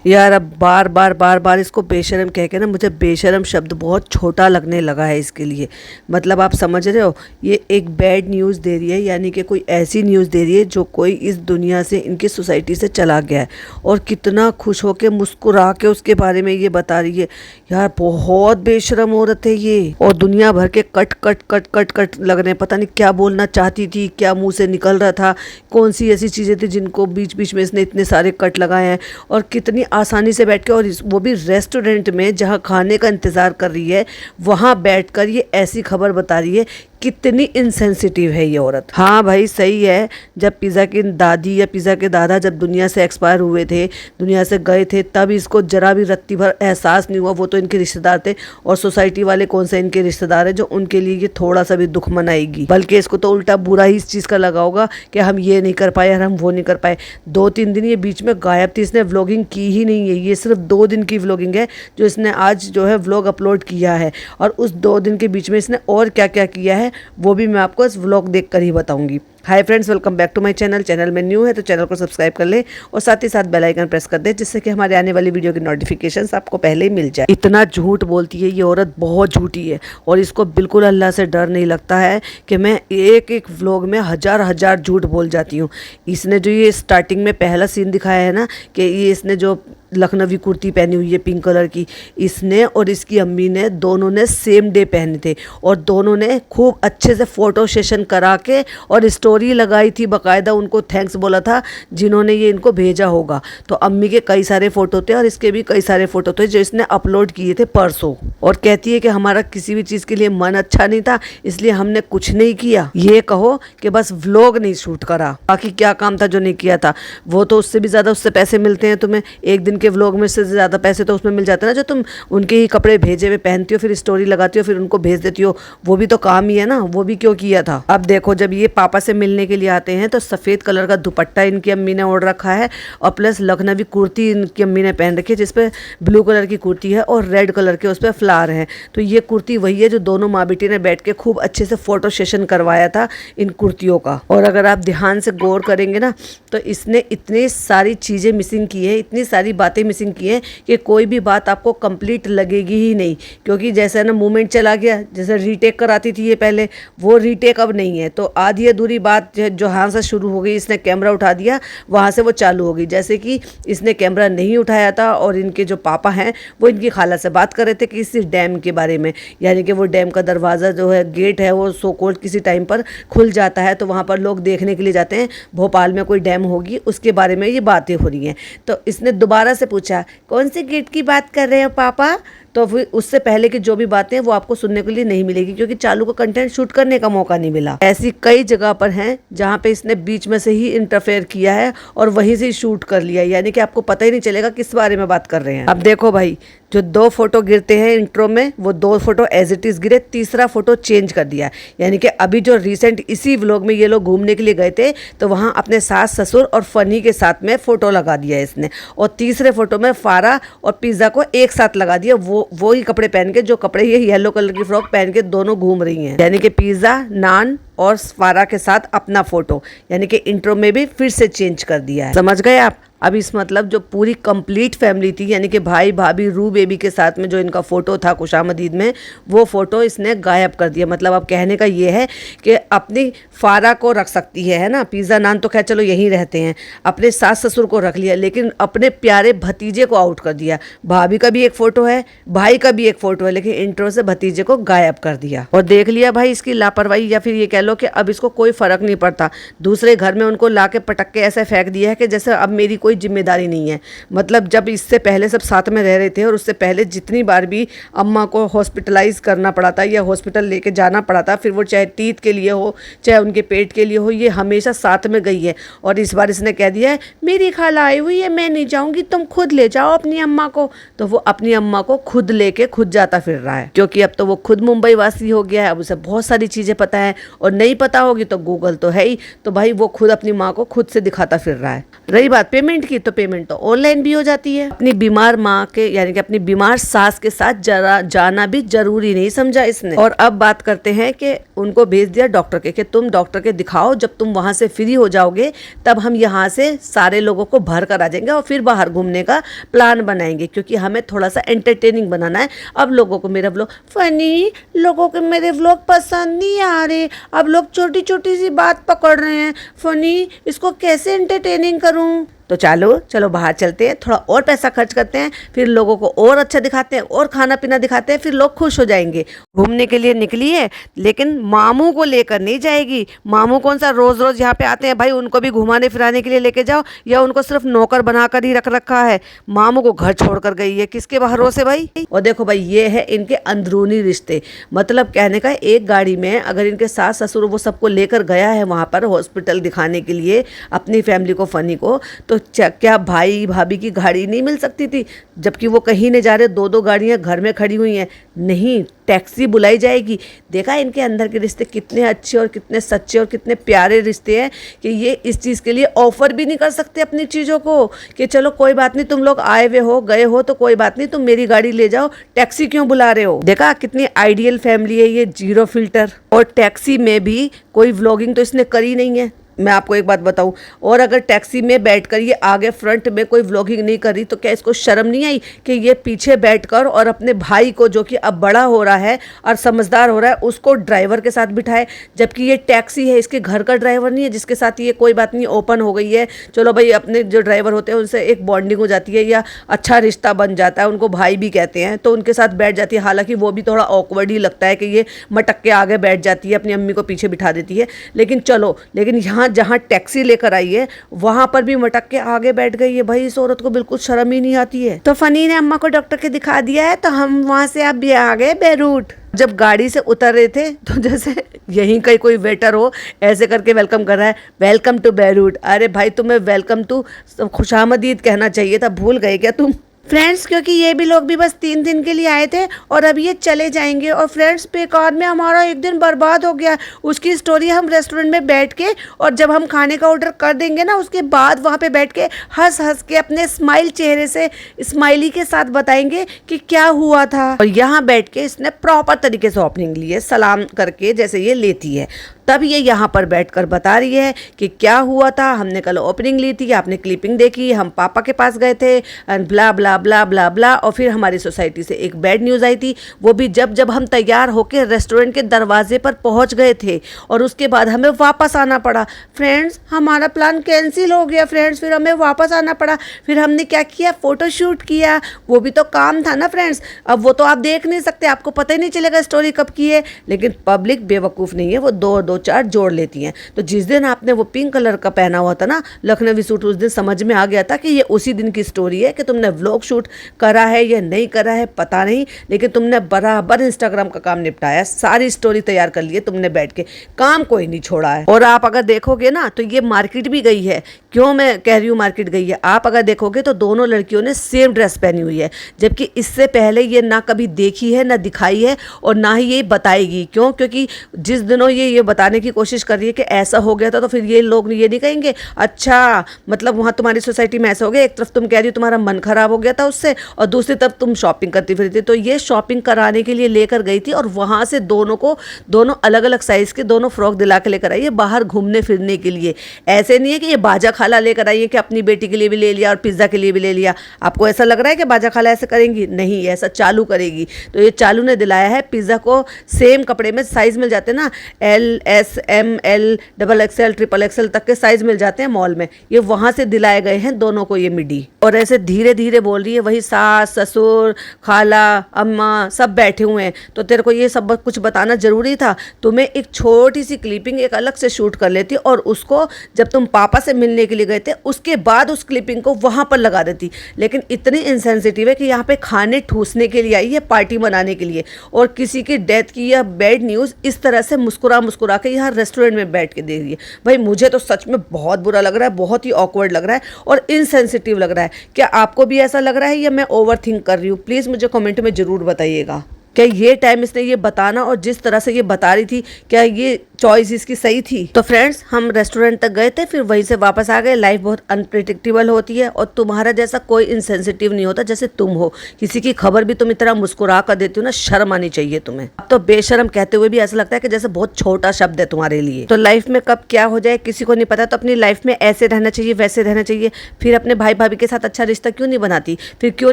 यार अब बार बार इसको बेशरम कह के ना मुझे बेशरम शब्द बहुत छोटा लगने लगा है इसके लिए। मतलब आप समझ रहे हो, ये एक बैड न्यूज़ दे रही है, यानी कि कोई ऐसी न्यूज़ दे रही है जो कोई इस दुनिया से, इनकी सोसाइटी से चला गया है, और कितना खुश होके मुस्कुरा के उसके बारे में ये बता रही है। यार बहुत बेशरम औरत है ये, और दुनिया भर के cut cut cut cut cut लग रहे हैं। पता नहीं क्या बोलना चाहती थी, क्या मुँह से निकल रहा था, कौन सी ऐसी चीज़ें थी जिनको बीच बीच में इसने इतने सारे कट लगाए हैं, और कितनी आसानी से बैठ के, और वो भी रेस्टोरेंट में जहाँ खाने का इंतज़ार कर रही है, वहाँ बैठकर ये ऐसी खबर बता रही है। कितनी इनसेंसिटिव है ये औरत। हाँ भाई सही है, जब पिज़्ज़ा की दादी या पिज़्ज़ा के दादा जब दुनिया से एक्सपायर हुए थे, दुनिया से गए थे, तब इसको जरा भी रत्ती भर एहसास नहीं हुआ। वो तो इनके रिश्तेदार थे, और सोसाइटी वाले कौन से इनके रिश्तेदार हैं जो उनके लिए ये थोड़ा सा भी दुख मनाएगी। बल्कि इसको तो उल्टा बुरा ही इस चीज़ का लगा होगा कि हम ये नहीं कर पाए और हम वो नहीं कर पाए। 2-3 दिन ये बीच में गायब थी, इसने व्लॉगिंग की ही नहीं है। ये सिर्फ 2 दिन की व्लॉगिंग है जो इसने आज जो है व्लॉग अपलोड किया है, और उस 2 दिन के बीच में इसने और क्या क्या किया है वो भी मैं आपको इस व्लॉग देखकर ही बताऊंगी। Hi friends, welcome back to my channel. Channel में न्यू है तो चैनल को सब्सक्राइब कर लें, और साथ ही साथ बेल आइकन प्रेस कर दें, जिससे कि हमारे आने वाली वीडियो की नोटिफिकेशंस आपको पहले ही मिल जाए। इतना झूठ बोलती है ये औरत, बहुत झूठी है, और इसको बिल्कुल अल्लाह से डर नहीं लगता है कि मैं एक एक व्लॉग में हजार झूठ बोल जाती हूँ। इसने जो ये स्टार्टिंग में पहला सीन दिखाया है ना, कि ये इसने जो लखनवी कुर्ती पहनी हुई है पिंक कलर की, इसने और इसकी अम्मी ने दोनों ने सेम डे पहने थे, और दोनों ने खूब अच्छे से फ़ोटो सेशन करा के और स्टोरी लगाई थी। बाकायदा उनको थैंक्स बोला था जिन्होंने ये इनको भेजा होगा। तो अम्मी के कई सारे फ़ोटो थे और इसके भी कई सारे फ़ोटो थे जो इसने अपलोड किए थे परसों। और कहती है कि हमारा किसी भी चीज़ के लिए मन अच्छा नहीं था, इसलिए हमने कुछ नहीं किया। ये कहो कि बस व्लॉग नहीं शूट करा, बाकी क्या काम था जो नहीं किया था। वो तो उससे भी ज़्यादा उससे पैसे मिलते हैं तुम्हें, एक दिन के व्लॉग में से ज़्यादा पैसे तो उसमें मिल जाते हैं ना, जो तुम उनके ही कपड़े भेजे हुए पहनती हो, फिर स्टोरी लगाती हो, फिर उनको भेज देती हो। वो भी तो काम ही है ना, वो भी क्यों किया था। अब देखो, जब ये पापा से मिलने के लिए आते हैं तो सफ़ेद कलर का दुपट्टा इनकी अम्मी ने ओढ़ रखा है, और प्लस लखनवी कुर्ती इनकी अम्मी ने पहन रखी है, जिसपे ब्लू कलर की कुर्ती है और रेड कलर के उस पर फ्लावर हैं। तो ये कुर्ती वही है जो दोनों माँ बेटी ने बैठ के खूब अच्छे से फोटो सेशन करवाया था इन कुर्तियों का। और अगर आप ध्यान से गौर करेंगे ना, तो इसने इतनी सारी चीज़ें मिसिंग की है, इतनी सारी बातें मिसिंग की है कि कोई भी बात आपको कंप्लीट लगेगी ही नहीं। क्योंकि जैसे ना मूवमेंट चला गया, जैसे रीटेक कराती थी ये पहले, वो रीटेक अब नहीं है। तो आधी अधूरी बात जो यहाँ से शुरू हो गई, इसने कैमरा उठा दिया, वहाँ से वो चालू हो गई। जैसे कि इसने कैमरा नहीं उठाया था, और इनके जो पापा हैं वो इनकी खाला से बात कर रहे थे किसी डैम के बारे में, यानी कि वो डैम का दरवाज़ा जो है, गेट है, वो सो कॉल्ड किसी टाइम पर खुल जाता है, तो वहाँ पर लोग देखने के लिए जाते हैं। भोपाल में कोई डैम होगी, उसके बारे में ये बातें हो रही हैं। तो इसने दोबारा से पूछा, कौन से गेट की बात कर रहे हो पापा? तो फिर उससे पहले की जो भी बातें हैं वो आपको सुनने के लिए नहीं मिलेगी, क्योंकि चालू का कंटेंट शूट करने का मौका नहीं मिला। ऐसी कई जगह पर हैं जहाँ पे इसने बीच में से ही इंटरफेयर किया है और वहीं से ही शूट कर लिया है, यानी कि आपको पता ही नहीं चलेगा किस बारे में बात कर रहे हैं। अब देखो भाई, जो 2 फोटो गिरते हैं इंट्रो में, वो 2 फोटो एज इट इज़ गिरे, तीसरा फोटो चेंज कर दिया। यानी कि अभी जो रिसेंट इसी व्लॉग में ये लोग घूमने के लिए गए थे, तो वहाँ अपने सास ससुर और फनी के साथ में फ़ोटो लगा दिया इसने, और तीसरे फोटो में फारा और पिज़्ज़ा को एक साथ लगा दिया। वो ही कपड़े पहन के, जो कपड़े ये येलो कलर की फ्रॉक पहन के दोनों घूम रही हैं, यानी कि पिज़्ज़ा, नान और फारा के साथ अपना फोटो, यानी कि इंट्रो में भी फिर से चेंज कर दिया है। समझ गए आप? अब इस मतलब जो पूरी कंप्लीट फैमिली थी, यानी कि भाई भाभी रू बेबी के साथ में जो इनका फ़ोटो था खुशामदीद में, वो फ़ोटो इसने गायब कर दिया। मतलब अब कहने का ये है कि अपनी फारा को रख सकती है ना, पिज़्ज़ा नान तो खैर चलो यहीं रहते हैं, अपने सास ससुर को रख लिया, लेकिन अपने प्यारे भतीजे को आउट कर दिया। भाभी का भी एक फ़ोटो है, भाई का भी एक फ़ोटो है, लेकिन इंट्रो से भतीजे को गायब कर दिया। और देख लिया भाई इसकी लापरवाही, या फिर ये कह लो कि अब इसको कोई फ़र्क नहीं पड़ता। दूसरे घर में उनको ला के पटक के ऐसे फेंक दिया है कि जैसे अब मेरी कोई जिम्मेदारी नहीं है। मतलब जब इससे पहले सब साथ में रह रहे थे, और उससे पहले जितनी बार भी अम्मा को हॉस्पिटलाइज करना पड़ा था या हॉस्पिटल लेके जाना पड़ा था, फिर वो चाहे टीथ के लिए हो, चाहे उनके पेट के लिए हो, ये हमेशा साथ में गई है। और इस बार इसने कह दिया है, मेरी खाला आई हुई है, मैं नहीं जाऊँगी, तुम खुद ले जाओ अपनी अम्मा को। तो वो अपनी अम्मा को खुद लेके खुद जाता फिर रहा है, क्योंकि अब तो वो खुद मुंबई वासी हो गया है। अब उसे बहुत सारी चीज़ें पता है, और नहीं पता होगी तो गूगल तो है ही। तो भाई वो खुद अपनी माँ को खुद से दिखाता फिर रहा है। रही बात पेमेंट पेमेंट की तो पेमेंट तो ऑनलाइन भी हो जाती है। अपनी बीमार माँ के यानी कि अपनी बीमार सास के साथ जरा जाना भी जरूरी नहीं समझा इसने। और अब बात करते हैं कि उनको भेज दिया डॉक्टर के कि तुम डॉक्टर के दिखाओ, जब तुम वहां से फ्री हो जाओगे तब हम यहाँ से सारे लोगों को भर कर आ जाएंगे और फिर बाहर घूमने का प्लान बनाएंगे, क्योंकि हमें थोड़ा सा एंटरटेनिंग बनाना है। अब लोगों को मेरा व्लॉग फनी, लोगों को मेरे व्लॉग पसंद नहीं आ रहे, अब लोग छोटी छोटी सी बात पकड़ रहे हैं, फनी इसको कैसे एंटरटेनिंग करूं। तो चलो बाहर चलते हैं, थोड़ा और पैसा खर्च करते हैं, फिर लोगों को और अच्छा दिखाते हैं और खाना पीना दिखाते हैं, फिर लोग खुश हो जाएंगे। घूमने के लिए निकली है लेकिन मामू को लेकर नहीं जाएगी। मामू कौन सा रोज रोज यहाँ पे आते हैं भाई, उनको भी घुमाने फिराने के लिए लेके जाओ, या उनको सिर्फ नौकर बनाकर ही रख रखा है। मामू को घर छोड़कर गई है, किसके भरोसे भाई। और देखो भाई ये है इनके अंदरूनी रिश्ते, मतलब कहने का एक गाड़ी में अगर इनके सास ससुर वो सबको लेकर गया है वहाँ पर हॉस्पिटल दिखाने के लिए अपनी फैमिली को, फनी को, तो क्या भाई भाभी की गाड़ी नहीं मिल सकती थी, जबकि वो कहीं नहीं जा रहे, दो दो गाड़ियां घर में खड़ी हुई हैं। नहीं, टैक्सी बुलाई जाएगी। देखा इनके अंदर के रिश्ते कितने अच्छे और कितने सच्चे और कितने प्यारे रिश्ते हैं कि ये इस चीज़ के लिए ऑफर भी नहीं कर सकते अपनी चीज़ों को कि चलो कोई बात नहीं, तुम लोग आए हुए हो गए हो तो कोई बात नहीं, तुम मेरी गाड़ी ले जाओ, टैक्सी क्यों बुला रहे हो। देखा कितनी आइडियल फैमिली है ये, जीरो फिल्टर। और टैक्सी में भी कोई व्लॉगिंग तो इसने करी नहीं है। मैं आपको एक बात बताऊं, और अगर टैक्सी में बैठकर ये आगे फ्रंट में कोई व्लॉगिंग नहीं कर रही तो क्या इसको शर्म नहीं आई कि ये पीछे बैठकर और अपने भाई को जो कि अब बड़ा हो रहा है और समझदार हो रहा है उसको ड्राइवर के साथ बिठाए, जबकि ये टैक्सी है, इसके घर का ड्राइवर नहीं है जिसके साथ ये कोई बात नहीं ओपन हो गई है। चलो भाई अपने जो ड्राइवर होते हैं उनसे एक बॉन्डिंग हो जाती है या अच्छा रिश्ता बन जाता है, उनको भाई भी कहते हैं, तो उनके साथ बैठ जाती है। हालांकि वो भी थोड़ा ऑकवर्ड ही लगता है कि ये मटक के आगे बैठ जाती है, अपनी अम्मी को पीछे बिठा देती है, लेकिन यहाँ जहाँ टैक्सी लेकर आई है वहां पर भी मटक के आगे बैठ गई है। भाई इस औरत को बिल्कुल शर्म ही नहीं आती है। तो फनी ने अम्मा को डॉक्टर के दिखा दिया है, तो हम वहां से अब भी आ गए बेरूट। जब गाड़ी से उतर रहे थे तो जैसे यहीं कहीं कोई वेटर हो ऐसे करके वेलकम कर रहा है, वेलकम टू बेरूट। अरे भाई तुम्हें वेलकम टू खुशामदीद कहना चाहिए था, भूल गए क्या तुम। फ्रेंड्स क्योंकि ये भी लोग भी बस 3 दिन के लिए आए थे और अब ये चले जाएंगे। और फ्रेंड्स बेकार में हमारा एक दिन बर्बाद हो गया। उसकी स्टोरी हम रेस्टोरेंट में बैठ के और जब हम खाने का ऑर्डर कर देंगे ना उसके बाद वहाँ पे बैठ के हंस हंस के अपने स्माइल चेहरे से स्माइली के साथ बताएंगे कि क्या हुआ था। और यहाँ बैठ के इसने प्रॉपर तरीके से ओपनिंग ली है, सलाम करके जैसे ये लेती है, तब ये यहाँ पर बैठकर बता रही है कि क्या हुआ था। हमने कल ओपनिंग ली थी, आपने क्लिपिंग देखी, हम पापा के पास गए थे एंड ब्ला ब्ला ब्ला ब्ला ब्ला। और फिर हमारी सोसाइटी से एक बैड न्यूज़ आई थी, वो भी जब हम तैयार होकर रेस्टोरेंट के दरवाजे पर पहुँच गए थे और उसके बाद हमें वापस आना पड़ा। फ्रेंड्स हमारा प्लान कैंसिल हो गया फ्रेंड्स, फिर हमें वापस आना पड़ा। फिर हमने क्या किया, फ़ोटोशूट किया, वो भी तो काम था ना फ्रेंड्स। अब वो तो आप देख नहीं सकते, आपको पता ही नहीं चलेगा स्टोरी कब की है। लेकिन पब्लिक बेवकूफ़ नहीं है, वो दो चार जोड़ लेती हैं। तो जिस दिन आपने वो पिंक कलर का पहना हुआ था ना लखनवी सूट, उस दिन समझ में आ गया था कि ये उसी दिन की स्टोरी है कि तुमने व्लॉग शूट करा है या नहीं करा है पता नहीं, लेकिन तुमने बराबर इंस्टाग्राम का काम निपटाया, सारी स्टोरी तैयार कर ली है तुमने बैठ के, काम कोई नहीं छोड़ा है। और आप अगर देखोगे ना तो ये मार्केट भी गई है। क्यों मैं कह रही हूँ मार्केट गई है, आप अगर देखोगे तो दोनों लड़कियों ने सेम ड्रेस पहनी हुई है, जबकि इससे पहले ये ना कभी देखी है ना दिखाई है और ना ही ये बताएगी। क्यों? क्योंकि जिस दिनों ये बताने की कोशिश कर रही है कि ऐसा हो गया था, तो फिर ये लोग ये नहीं कहेंगे अच्छा मतलब वहाँ तुम्हारी सोसाइटी में ऐसा हो गया। एक तरफ तुम कह रही हो तुम्हारा मन खराब हो गया था उससे और दूसरी तरफ तुम शॉपिंग करती फिरती थी। तो ये शॉपिंग कराने के लिए लेकर गई थी और वहाँ से दोनों अलग अलग साइज़ के दोनों फ्रॉक दिला के लेकर आई है बाहर घूमने फिरने के लिए। ऐसे नहीं है कि ये बाजा खाला लेकर आई है कि अपनी बेटी के लिए भी ले लिया और पिज़्ज़ा के लिए भी ले लिया। आपको ऐसा लग रहा है कि बाजा खाला ऐसे करेंगी? नहीं, ऐसा चालू करेगी। तो ये चालू ने दिलाया है, पिज़्ज़ा को सेम कपड़े में साइज़ मिल जाते हैं ना, L, S, M, L, XXL, XXL तक के साइज मिल जाते हैं मॉल में, ये वहां से दिलाए गए हैं दोनों को ये मिडी। और ऐसे धीरे धीरे बोल रही है, वही सास ससुर खाला अम्मा सब बैठे हुए हैं। तो तेरे को ये सब कुछ बताना जरूरी था, तुम्हें एक छोटी सी क्लिपिंग एक अलग से शूट कर लेती और उसको जब तुम पापा से मिलने के लिए गए थे उसके बाद उस क्लिपिंग को वहां पर लगा देती। लेकिन इतनी इंसेंसिटिव है कि यहाँ पे खाने ठूसने के लिए आई है, पार्टी मनाने के लिए, और किसी की डेथ की या बैड न्यूज़ इस तरह से मुस्कुरा के यहाँ रेस्टोरेंट में बैठ के देख रही है। भाई मुझे तो सच में बहुत बुरा लग रहा है, बहुत ही ऑकवर्ड लग रहा है और इनसेंसिटिव लग रहा है। क्या आपको भी ऐसा लग रहा है या मैं ओवर थिंक कर रही हूँ? प्लीज़ मुझे कमेंट में ज़रूर बताइएगा। क्या ये टाइम इसने ये बताना और जिस तरह से ये बता रही थी, क्या ये चॉइस इसकी सही थी? तो फ्रेंड्स, हम रेस्टोरेंट तक गए थे, फिर वहीं से वापस आ गए। लाइफ बहुत अनप्रिडिक्टेबल होती है और तुम्हारा जैसा कोई इनसेंसिटिव नहीं होता जैसे तुम हो। किसी की खबर भी तुम इतना मुस्कुरा कर देती हो ना, शर्म आनी चाहिए तुम्हें। अब तो बेशर्म कहते हुए भी ऐसा लगता है कि जैसे बहुत छोटा शब्द है तुम्हारे लिए। तो लाइफ में कब क्या हो जाए किसी को नहीं पता, तो अपनी लाइफ में ऐसे रहना चाहिए, वैसे रहना चाहिए। फिर अपने भाई भाभी के साथ अच्छा रिश्ता क्यों नहीं बनाती? फिर क्यों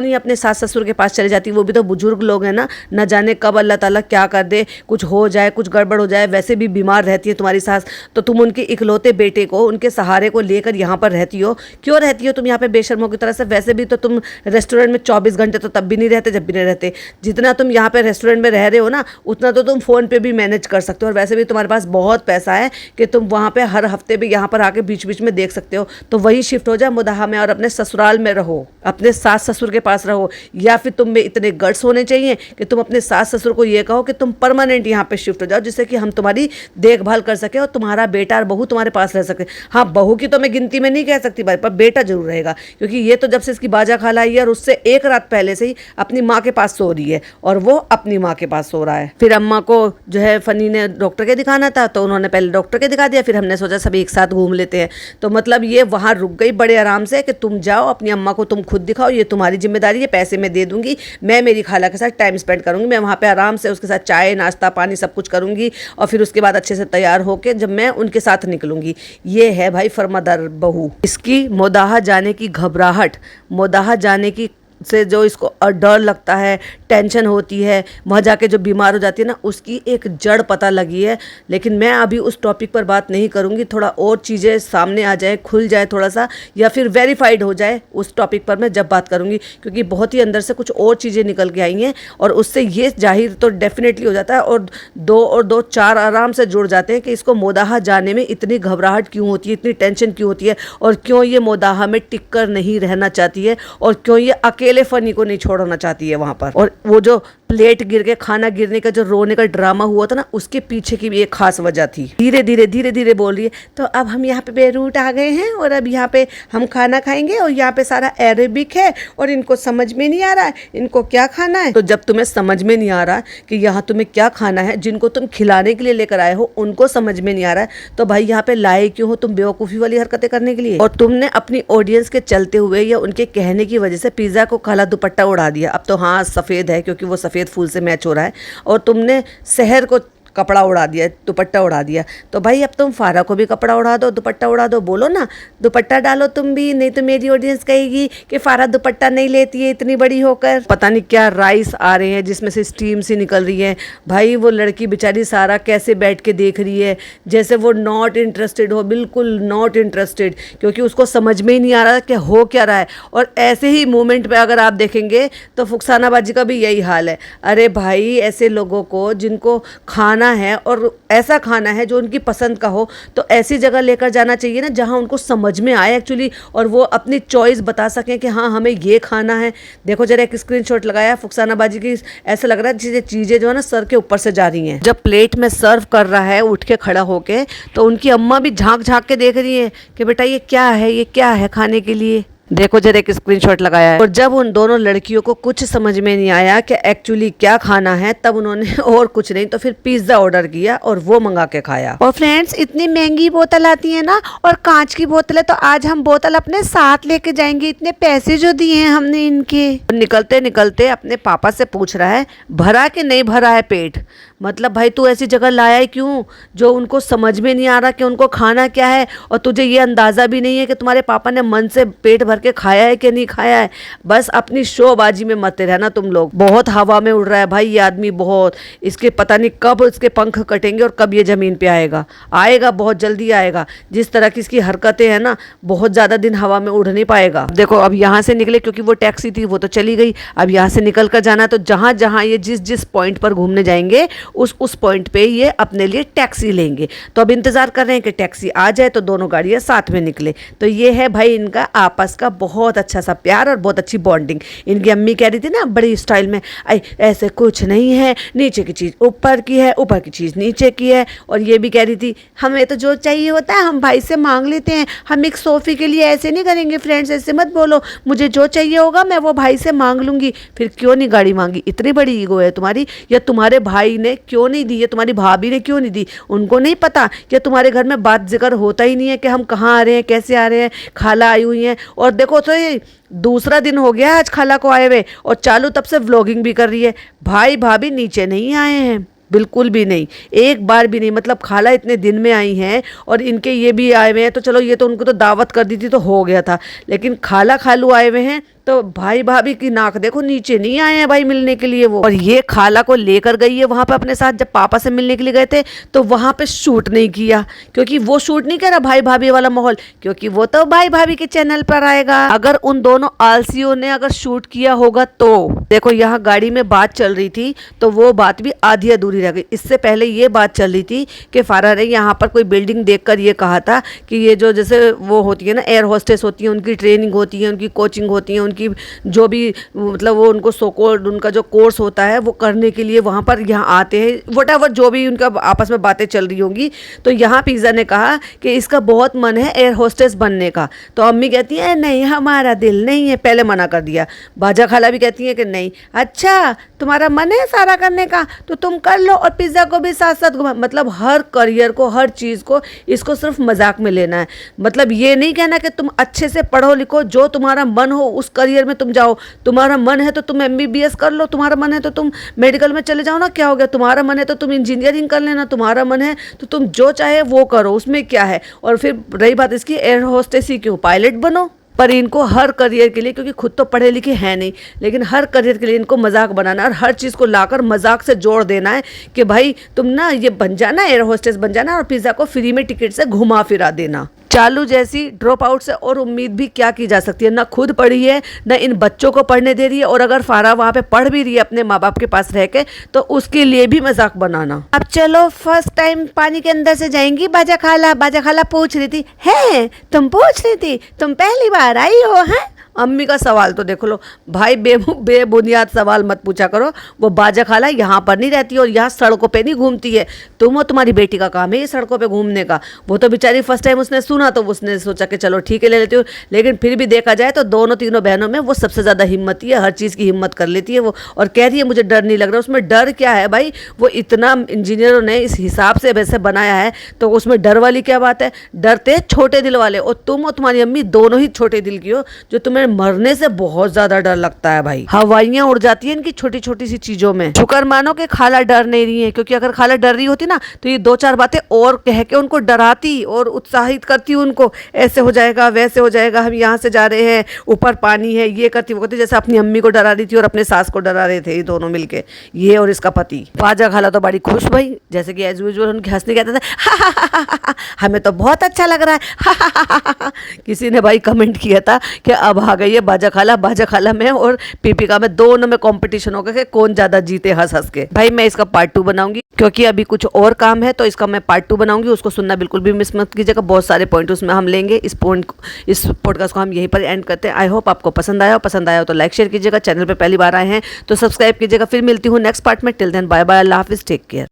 नहीं अपने सास ससुर के पास चले जाती? वो भी तो बुजुर्ग लोग हैं ना, न जाने कब अल्लाह ताला क्या कर दे, कुछ हो जाए, कुछ गड़बड़ हो जाए। वैसे भी बीमार रहती है तुम्हारी सास, तो तुम उनके इकलौते बेटे को, उनके सहारे को लेकर यहाँ पर रहती हो। क्यों रहती हो तुम यहाँ पे बेशर्मों की तरह से? वैसे भी तो तुम रेस्टोरेंट में 24 घंटे तो तब भी नहीं रहते जब भी नहीं रहते। जितना तुम यहाँ पे रेस्टोरेंट में रह रहे हो ना, उतना तो तुम फ़ोन पे भी मैनेज कर सकते हो। और वैसे भी तुम्हारे पास बहुत पैसा है कि तुम वहाँ पे हर हफ्ते भी यहाँ पर आके बीच बीच में देख सकते हो। तो वहीं शिफ्ट हो जाए मुदाहा में और अपने ससुराल में रहो, अपने सास ससुर के पास रहो। या फिर तुम में इतने गट्स होने चाहिए कि तुम अपने सास ससुर को ये कहो कि तुम परमानेंट यहाँ पे शिफ्ट हो जाओ, जिससे कि हम तुम्हारी देखभाल कर सके और तुम्हारा बेटा और बहू तुम्हारे पास रह सके। हाँ, बहू की तो मैं गिनती में नहीं कह सकती भाई, पर बेटा जरूर रहेगा, क्योंकि ये तो जब से इसकी बाजा खाला आई है और उससे एक रात पहले से ही अपनी माँ के पास सो रही है और वो अपनी माँ के पास सो रहा है। फिर अम्मा को जो है फनी ने डॉक्टर के दिखाना था, तो उन्होंने पहले डॉक्टर के दिखा दिया। फिर हमने सोचा सभी एक साथ घूम लेते हैं। तो मतलब ये वहाँ रुक गई बड़े आराम से कि तुम जाओ अपनी अम्मा को, तुम खुद दिखाओ, ये तुम्हारी जिम्मेदारी है, पैसे मैं दे दूंगी, मैं मेरी खाला के साथ टाइम स्पेंड करूंगी, मैं वहाँ पे आराम से उसके साथ चाय नाश्ता पानी सब कुछ करूंगी और फिर उसके बाद अच्छे से तैयार होके जब मैं उनके साथ निकलूंगी। ये है भाई फर्मादार बहू। इसकी मोदाहा जाने की घबराहट, मोदाहा जाने की से जो इसको डर लगता है, टेंशन होती है, वहाँ जाके जो बीमार हो जाती है ना, उसकी एक जड़ पता लगी है। लेकिन मैं अभी उस टॉपिक पर बात नहीं करूँगी, थोड़ा और चीज़ें सामने आ जाए, खुल जाए थोड़ा सा, या फिर वेरीफाइड हो जाए, उस टॉपिक पर मैं जब बात करूँगी। क्योंकि बहुत ही अंदर से कुछ और चीज़ें निकल के आई हैं और उससे ये जाहिर तो डेफिनेटली हो जाता है और दो चार आराम से जुड़ जाते हैं कि इसको मोदाहा जाने में इतनी घबराहट क्यों होती है, इतनी टेंशन क्यों होती है, और क्यों ये मोदाहा में टिक कर नहीं रहना चाहती है, और क्यों ये अकेले फनी को नहीं छोड़ना चाहती है वहाँ पर। और वो जो प्लेट गिर के खाना गिरने का जो रोने का ड्रामा हुआ था ना, उसके पीछे की भी एक खास वजह थी। धीरे धीरे बोल रही है, तो अब हम यहाँ पे बेरूट आ गए हैं और अब यहाँ पे हम खाना खाएंगे और यहाँ पे सारा अरेबिक है और इनको समझ में नहीं आ रहा है इनको क्या खाना है। तो जब तुम्हें समझ में नहीं आ रहा कि यहाँ तुम्हें क्या खाना है, जिनको तुम खिलाने के लिए लेकर आए हो उनको समझ में नहीं आ रहा है, तो भाई यहाँ पे लाए क्यों हो तुम बेवकूफ़ी वाली हरकतें करने के लिए? और तुमने अपनी ऑडियंस के चलते हुए या उनके कहने की वजह से पिज़्ज़ा को काला दुपट्टा उड़ा दिया। अब तो हाँ सफ़ेद है क्योंकि वो सफ़ेद फूल से मैच हो रहा है, और तुमने शहर को कपड़ा उड़ा दिया, दुपट्टा उड़ा दिया। तो भाई अब तुम फारा को भी कपड़ा उड़ा दो, दुपट्टा उड़ा दो, बोलो ना दुपट्टा डालो तुम भी, नहीं तो मेरी ऑडियंस कहेगी कि फारा दुपट्टा नहीं लेती है इतनी बड़ी होकर। पता नहीं क्या राइस आ रहे हैं जिसमें से स्टीम सी निकल रही है। भाई वो लड़की बेचारी सारा कैसे बैठ के देख रही है, जैसे वो नॉट इंटरेस्टेड हो, बिल्कुल नॉट इंटरेस्टेड, क्योंकि उसको समझ में ही नहीं आ रहा कि हो क्या रहा है। और ऐसे ही मूवमेंट पे अगर आप देखेंगे तो फुकसाना बाजी का भी यही हाल है। अरे भाई ऐसे लोगों को जिनको खाना है और ऐसा खाना है जो उनकी पसंद का हो, तो ऐसी जगह लेकर जाना चाहिए ना जहां उनको समझ में आए एक्चुअली, और वो अपनी चॉइस बता सकें कि हाँ हमें ये खाना है। देखो जरा एक स्क्रीनशॉट लगाया फुकसाना बाजी की, ऐसा लग रहा है चीज़ें जो है ना सर के ऊपर से जा रही हैं। जब प्लेट में सर्व कर रहा है उठ के खड़ा होके, तो उनकी अम्मा भी झांक झांक के देख रही है कि बेटा ये क्या है, ये क्या है खाने के लिए। देखो जरा एक स्क्रीनशॉट लगाया है। और जब उन दोनों लड़कियों को कुछ समझ में नहीं आया कि एक्चुअली क्या खाना है, तब उन्होंने और कुछ नहीं तो फिर पिज्जा ऑर्डर किया और वो मंगा के खाया। और फ्रेंड्स इतनी महंगी बोतल आती है ना, और कांच की बोतल है, तो आज हम बोतल अपने साथ लेके जाएंगे, इतने पैसे जो दिए हैं हमने इनके। निकलते निकलते अपने पापा से पूछ रहा है भरा कि नहीं भरा है पेट। मतलब भाई तू ऐसी जगह लाया है क्यों जो उनको समझ में नहीं आ रहा कि उनको खाना क्या है, और तुझे ये अंदाज़ा भी नहीं है कि तुम्हारे पापा ने मन से पेट भर के खाया है कि नहीं खाया है। बस अपनी शोबाजी में मत रहना तुम लोग। बहुत हवा में उड़ रहा है भाई ये आदमी, बहुत। इसके पता नहीं कब इसके पंख कटेंगे और कब ये ज़मीन पे आएगा बहुत जल्दी आएगा। जिस तरह की इसकी हरकतें हैं ना, बहुत ज़्यादा दिन हवा में उड़ नहीं पाएगा। देखो अब यहाँ से निकले, क्योंकि वो टैक्सी थी वो तो चली गई, अब यहाँ से निकल कर जाना है। तो जहाँ जहाँ ये जिस जिस पॉइंट पर घूमने जाएंगे उस पॉइंट पे ये अपने लिए टैक्सी लेंगे। तो अब इंतज़ार कर रहे हैं कि टैक्सी आ जाए तो दोनों गाड़ियाँ साथ में निकले। तो ये है भाई इनका आपस का बहुत अच्छा सा प्यार और बहुत अच्छी बॉन्डिंग। इनकी अम्मी कह रही थी ना बड़ी स्टाइल में, आई ऐसे कुछ नहीं है, नीचे की चीज़ ऊपर की है, ऊपर की चीज़ नीचे की है। और ये भी कह रही थी हमें तो जो चाहिए होता है हम भाई से मांग लेते हैं, हम एक सोफ़े के लिए ऐसे नहीं करेंगे। फ्रेंड्स ऐसे मत बोलो, मुझे जो चाहिए होगा मैं वो भाई से मांग लूँगी। फिर क्यों नहीं गाड़ी मांगी? इतनी बड़ी ईगो है तुम्हारी? या तुम्हारे भाई ने क्यों नहीं दी, या तुम्हारी भाभी ने क्यों नहीं दी? उनको नहीं पता? या तुम्हारे घर में बात जिक्र होता ही नहीं है कि हम कहाँ आ रहे हैं, कैसे आ रहे हैं, खाला आई हुई हैं? और देखो तो ये दूसरा दिन हो गया आज खाला को आए हुए, और चालू तब से व्लॉगिंग भी कर रही है। भाई भाभी नीचे नहीं आए हैं, बिल्कुल भी नहीं, एक बार भी नहीं। मतलब खाला इतने दिन में आई हैं और इनके ये भी आए हुए हैं, तो चलो ये तो उनको तो दावत कर दी थी तो हो गया था, लेकिन खाला खालू आए हुए हैं तो भाई भाभी की नाक देखो, नीचे नहीं आए हैं भाई मिलने के लिए वो। और ये खाला को लेकर गई है वहाँ पे अपने साथ, जब पापा से मिलने के लिए गए थे तो वहाँ पे शूट नहीं किया, क्योंकि वो शूट नहीं करा भाई भाभी वाला माहौल, क्योंकि वो तो भाई भाभी के चैनल पर आएगा। अगर उन दोनों आलसियों ने अगर शूट किया होगा तो देखो, यहाँ गाड़ी में बात चल रही थी तो वो बात भी आधी अधूरी रह गई। इससे पहले ये बात चल रही थी कि फारा ने यहाँ पर कोई बिल्डिंग देखकर ये कहा था कि ये जो जैसे वो होती है ना एयर होस्टेस होती है, उनकी ट्रेनिंग होती है, उनकी कोचिंग होती है, की जो भी मतलब वो उनको सो कॉल्ड उनका जो कोर्स होता है वो करने के लिए वहाँ पर यहाँ आते हैं, वटएवर जो भी उनका आपस में बातें चल रही होंगी। तो यहाँ पिज़्ज़ा ने कहा कि इसका बहुत मन है एयर होस्टेस बनने का। तो अम्मी कहती है नहीं हमारा दिल नहीं है, पहले मना कर दिया। बाजा खाला भी कहती है कि नहीं, अच्छा तुम्हारा मन है सारा करने का तो तुम कर लो, और पिज़्ज़ा को भी साथ साथ घुमा। मतलब हर करियर को, हर चीज़ को इसको सिर्फ मजाक में लेना है। मतलब ये नहीं कहना कि तुम अच्छे से पढ़ो लिखो, जो तुम्हारा मन हो उस करियर में तुम जाओ। तुम्हारा मन है तो तुम MBBS कर लो, तुम्हारा मन है तो तुम मेडिकल में चले जाओ ना, क्या हो गया? तुम्हारा मन है तो तुम इंजीनियरिंग कर लेना, तुम्हारा मन है तो तुम जो चाहे वो करो, उसमें क्या है? और फिर रही बात इसकी एयर होस्टेस ही क्यों, पायलट बनो। पर इनको हर करियर के लिए, क्योंकि खुद तो पढ़े लिखे हैं नहीं, लेकिन हर करियर के लिए इनको मजाक बनाना और हर चीज़ को लाकर मजाक से जोड़ देना है कि भाई तुम ना ये बन जाना, एयर होस्टेस बन जाना और पिज़्ज़ा को फ्री में टिकट से घुमा फिरा देना। चालू जैसी ड्रॉप आउट से और उम्मीद भी क्या की जा सकती है? ना खुद पढ़ी है, ना इन बच्चों को पढ़ने दे रही है, और अगर फारा वहाँ पे पढ़ भी रही है अपने माँ बाप के पास रह के तो उसके लिए भी मजाक बनाना। अब चलो फर्स्ट टाइम पानी के अंदर से जाएंगी बाजा खाला पूछ रही थी, है तुम पूछ रही थी, तुम पहली बार आई हो? हैं अम्मी का सवाल तो देख लो भाई, बेबुनियाद सवाल मत पूछा करो। वो बाजा खाला यहाँ पर नहीं रहती और यहाँ सड़कों पे नहीं घूमती है। तुम और तुम्हारी बेटी का काम है ये सड़कों पे घूमने का। वो तो बेचारी फर्स्ट टाइम उसने सुना तो उसने सोचा कि चलो ठीक है ले लेती हूँ, लेकिन फिर भी देखा जाए तो दोनों तीनों बहनों में वो सबसे ज़्यादा हिम्मती है, हर चीज़ की हिम्मत कर लेती है वो। और कह रही है मुझे डर नहीं लग रहा। उसमें डर क्या है भाई? वो इतना इंजीनियरों ने इस हिसाब से वैसे बनाया है तो उसमें डर वाली क्या बात है? डरते छोटे दिल वाले, और तुम और तुम्हारी अम्मी दोनों ही छोटे दिल की हो, जो तुम्हें मरने से बहुत ज्यादा डर लगता है भाई। हवाइयां उड़ जाती है इनकी छोटी छोटी सी चीजों में। शुक्र मानो कि खाला डर नहीं रही है, क्योंकि अगर खाला डर रही होती ना तो ये दो चार बातें और कह के उनको डराती और उत्साहित करती उनको, ऐसे हो जाएगा वैसे हो जाएगा, हम यहाँ से जा रहे हैं, ऊपर पानी है, ये करती वो करती। जैसे अपनी अम्मी को डरा रही थी और अपने सास को डरा रहे थे ये दोनों मिलके, ये और इसका पति। बाजा खाला तो बड़ी खुश भाई, जैसे कि एज यूजुअल उनके हंसने कहते थे हमें तो बहुत अच्छा लग रहा है। किसी ने भाई कमेंट किया था कि अब आ गई है बाजा खाला में और पीपिका में, दोनों में कंपटीशन होगा कि कौन ज्यादा जीते हंस हंस के। भाई मैं इसका पार्ट 2 बनाऊंगी, क्योंकि अभी कुछ और काम है तो इसका मैं पार्ट 2 बनाऊंगी। उसको सुनना बिल्कुल भी मिस मत कीजिएगा, बहुत सारे पॉइंट उसमें हम लेंगे। इस पॉडकास्ट को हम यहीं पर एंड करते हैं। आई होप आपको पसंद आया हो तो लाइक शेयर कीजिएगा। चैनल पर पहली बार आए हैं तो सब्सक्राइब कीजिएगा। फिर मिलती हूँ नेक्स्ट पार्ट में। टिल देन बाय बाय, अल्लाह हाफिज, टेक केयर।